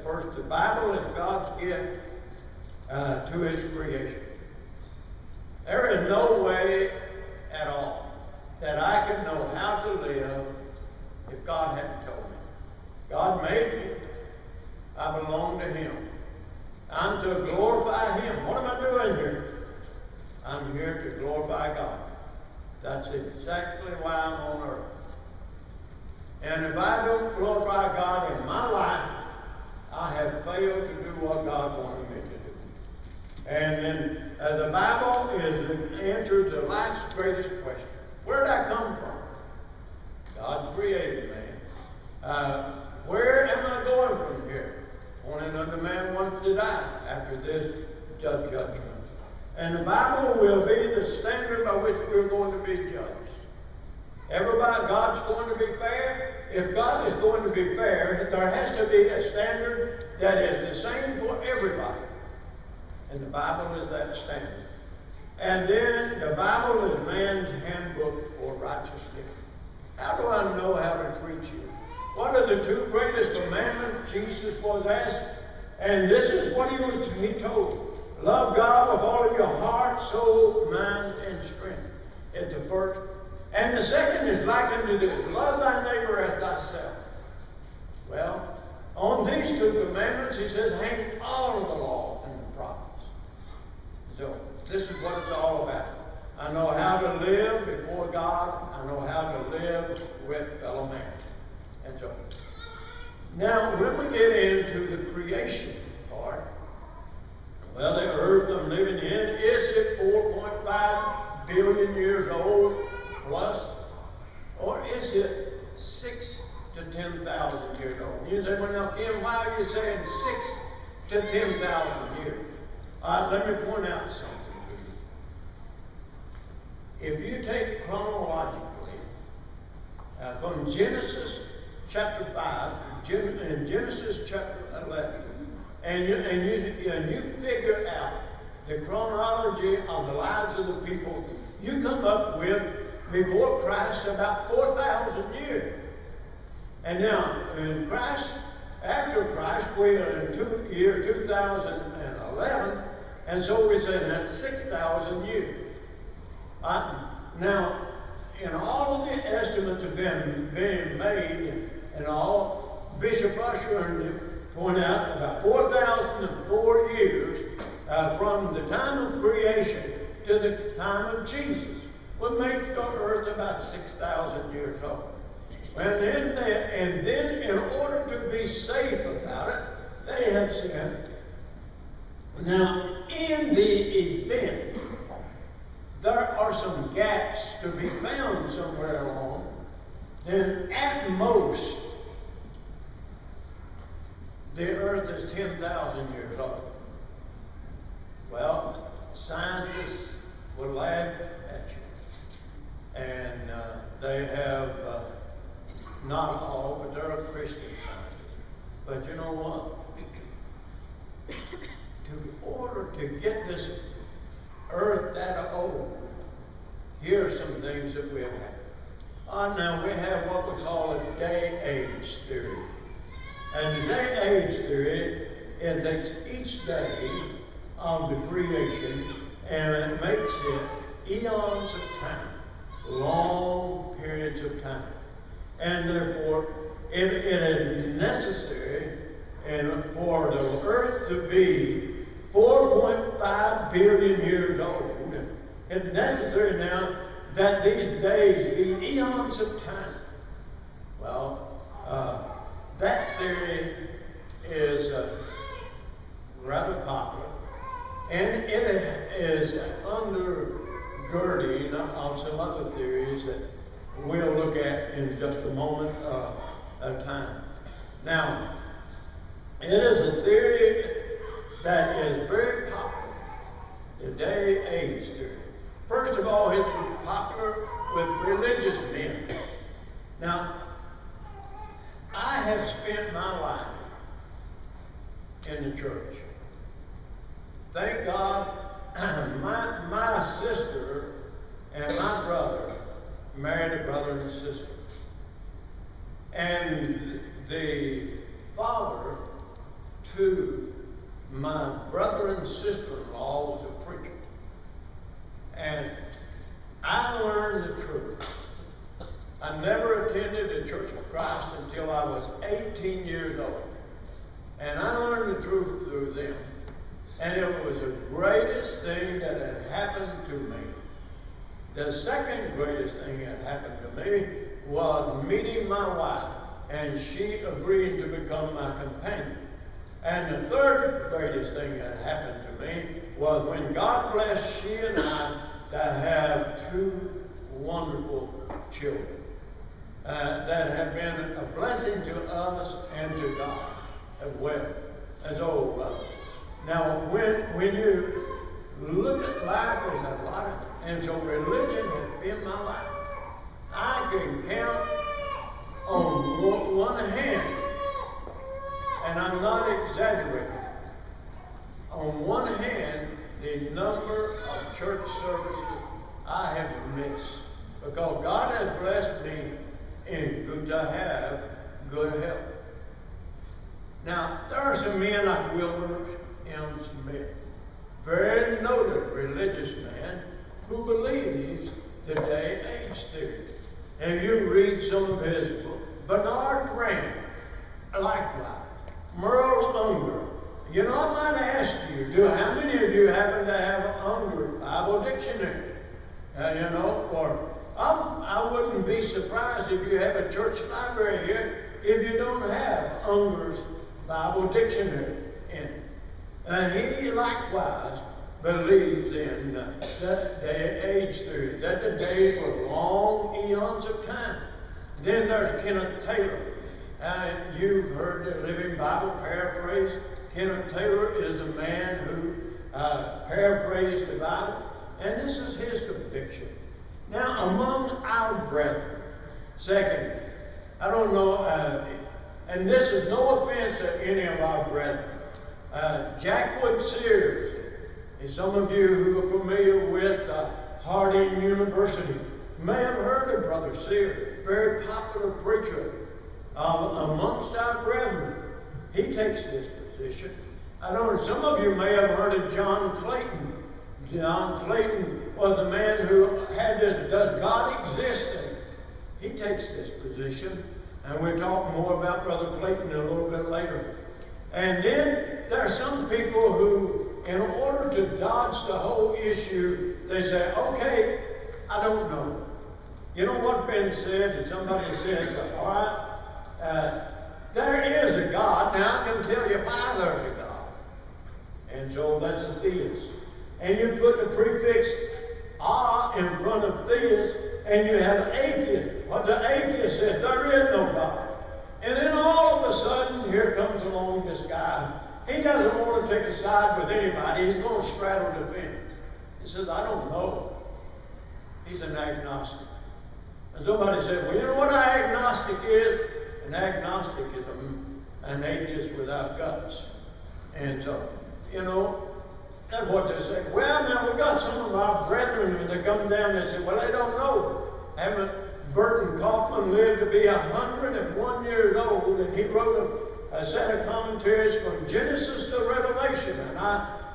First, the Bible is God's gift to His creation. There is no way at all that I could know how to live if God hadn't told me. God made me. I belong to Him. I'm to glorify Him. What am I doing here? I'm here to glorify God. That's exactly why I'm on earth. And if I don't glorify God in my life, I have failed to do what God wanted me to do. And then the Bible is the answer to life's greatest question. Where did I come from? God created man. Where am I going from here? Appointed unto man once to die. After this, judgment. And the Bible will be the standard by which we're going to be judged. Everybody, God's going to be fair. If God is going to be fair, there has to be a standard that is the same for everybody. And the Bible is that standard. And then the Bible is man's handbook for righteous living. How do I know how to treat you? What are the two greatest commandments? Jesus was asked, and this is what he told. Love God with all of your heart, soul, mind, and strength is the first. And the second is likened to this: love thy neighbor as thyself. Well, on these two commandments, he says, hang all of the law and the prophets. So, this is what it's all about. I know how to live before God. I know how to live with fellow man. And so, now when we get into the creation part, well, the earth I'm living in, is it 4.5 billion years old plus? Or is it 6 to 10,000 years old? You say, well, now, Kim, why are you saying 6 to 10,000 years? Let me point out something to you. If you take chronologically, from Genesis chapter 5 and Genesis chapter 11, and you figure out the chronology of the lives of the people, you come up with, before Christ, about 4,000 years. And now, in Christ, after Christ, we are in year 2011, and so we say that's 6,000 years. Now, in all of the estimates have been being made, and all, Bishop Usher point out about 4,004 years from the time of creation to the time of Jesus would make the earth about 6,000 years old. And then in order to be safe about it, they have said, now in the event there are some gaps to be found somewhere along, then at most the earth is 10,000 years old. Well, scientists will laugh at you. And they have, not all, but there are Christian scientists. But you know what? In order to get this earth that old, here are some things that we have had. Now we have what we call a day-age theory. And the day-age theory, it takes each day of the creation and it makes it eons of time, long periods of time. And therefore, it is necessary for the earth to be 4.5 billion years old. It's necessary now that these days be eons of time. Well, that theory is rather popular, and it is undergirding of some other theories that we'll look at in just a moment of time. Now, it is a theory that is very popular, the day-age theory. First of all, it's popular with religious men. Now, I have spent my life in the church. Thank God, my sister and my brother married a brother and a sister. And the father to my brother and sister-in-law was a preacher. And I learned the truth. I never attended a Church of Christ until I was 18 years old. And I learned the truth through them. And it was the greatest thing that had happened to me. The second greatest thing that happened to me was meeting my wife, and she agreed to become my companion. And the third greatest thing that happened to me was when God blessed she and I to have two wonderful children that have been a blessing to us and to God as well. And so, now when you look at life as a lot of, and so religion has been my life. I can count on one hand, and I'm not exaggerating, on one hand the number of church services I have missed, because God has blessed me to have good health. Now, there are some men like Wilbur M. Smith, very noted religious man, who believes the day-age theory. And you read some of his books. Bernard Graham, likewise. Merle Unger. You know, I might ask you, how many of you happen to have Unger Bible Dictionary? Or I wouldn't be surprised if you have a church library here if you don't have Unger's Bible Dictionary in it. And he likewise believes in that day-age theory, that the days were long eons of time. Then there's Kenneth Taylor. You've heard the Living Bible paraphrase. Kenneth Taylor is a man who paraphrased the Bible, and this is his conviction. Now, among our brethren, second, I don't know, and this is no offense to any of our brethren. Jack Wood Sears, and some of you who are familiar with Harding University may have heard of Brother Sears, very popular preacher amongst our brethren. He takes this position. I know some of you may have heard of John Clayton. John Clayton was a man who had this, does God exist? And he takes this position. And we'll talk more about Brother Clayton a little bit later. And then there are some people who, in order to dodge the whole issue, they say, okay, I don't know. You know what's been said? And somebody says, all right, there is a God. Now I can tell you why there's a God. And so that's a theist. And you put the prefix in front of theist, and you have atheist. What the atheist says, there is no God. And then all of a sudden, here comes along this guy. He doesn't want to take a side with anybody. He's going to straddle the fence. He says, I don't know. He's an agnostic. And somebody said, well, you know what an agnostic is? An agnostic is an atheist without guts. And so, that's what they say. Well, now we've got some of our brethren when they come down and say, well, they don't know. Haven't Burton Kaufman lived to be 101 years old, and he wrote a set of commentaries from Genesis to Revelation,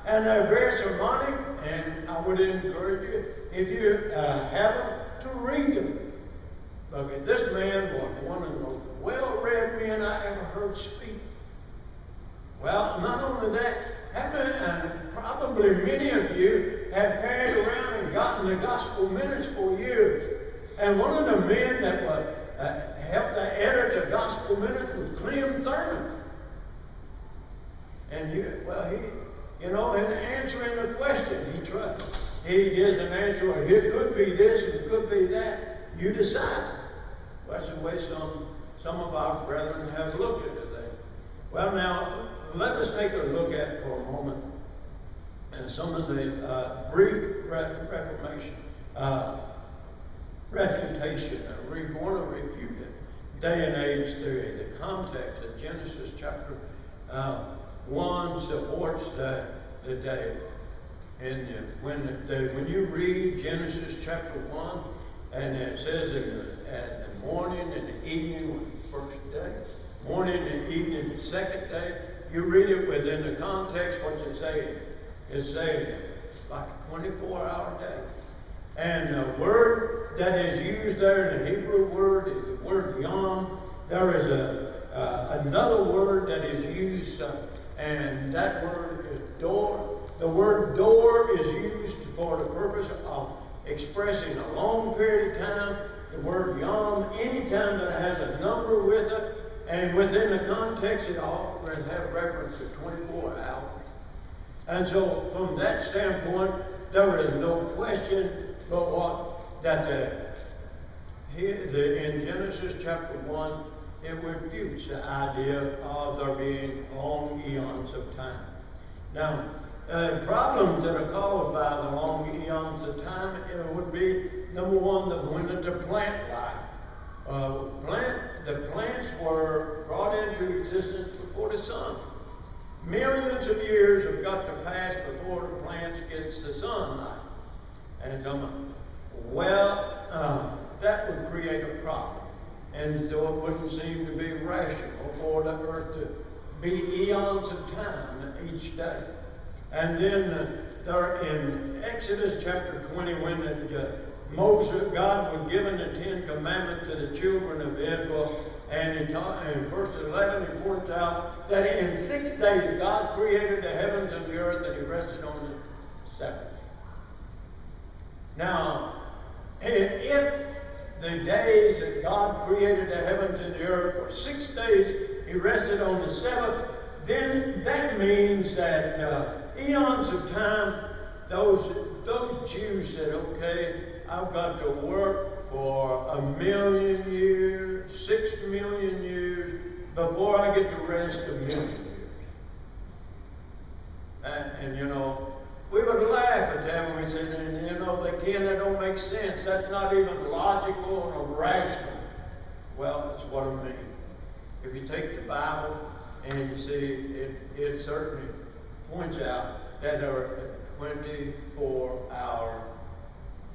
and they're very sermonic, and I would encourage you, if you haven't, to read them. Look, this man was one of the most well-read men I ever heard speak. Well, not only that, probably many of you have carried around and gotten the gospel minutes for years. And one of the men that helped to edit the gospel minutes was Clem Thurman. And in answering the question, he gives an answer, it could be this, it could be that. You decide. That's the way some of our brethren have looked at it. Well, now, let us take a look at, for a moment, some of the brief Reformation, refutation. We want to refute it. Day and age theory. The context of Genesis chapter 1 supports the day. And when you read Genesis chapter 1, and it says at the morning and the evening was the first day, morning and evening the second day, you read it within the context, what's it saying? It's saying like a 24-hour day. And the word that is used there in the Hebrew word is the word yom. There is another word that is used, and that word is door. The word door is used for the purpose of expressing a long period of time. The word yom, anytime that has a number with it, and within the context, it always has reference to 24 hours. And so, from that standpoint, there is no question but what that in Genesis chapter 1, it refutes the idea of there being long eons of time. Now, problems that are caused by the long eons of time would be, number one, the when the plant life. The plants were brought into existence before the sun. Millions of years have got to pass before the plants gets the sunlight. And that would create a problem. And so it wouldn't seem to be rational for the earth to be eons of time each day. And then there in Exodus chapter 20, when God was given the 10 Commandments to the children of Israel, and in verse 11 he points out that in 6 days God created the heavens and the earth, and he rested on the seventh. Now, if the days that God created the heavens and the earth were 6 days, he rested on the seventh, then that means that eons of time, those Jews said, okay, I've got to work for 1,000,000 years, 6 million years, before I get to rest 1,000,000 years. And we would laugh at them when we said, that don't make sense. That's not even logical or rational. Well, that's what I mean. If you take the Bible and you see, it certainly points out that there are 24-hour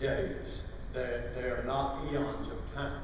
days. They're not eons of time.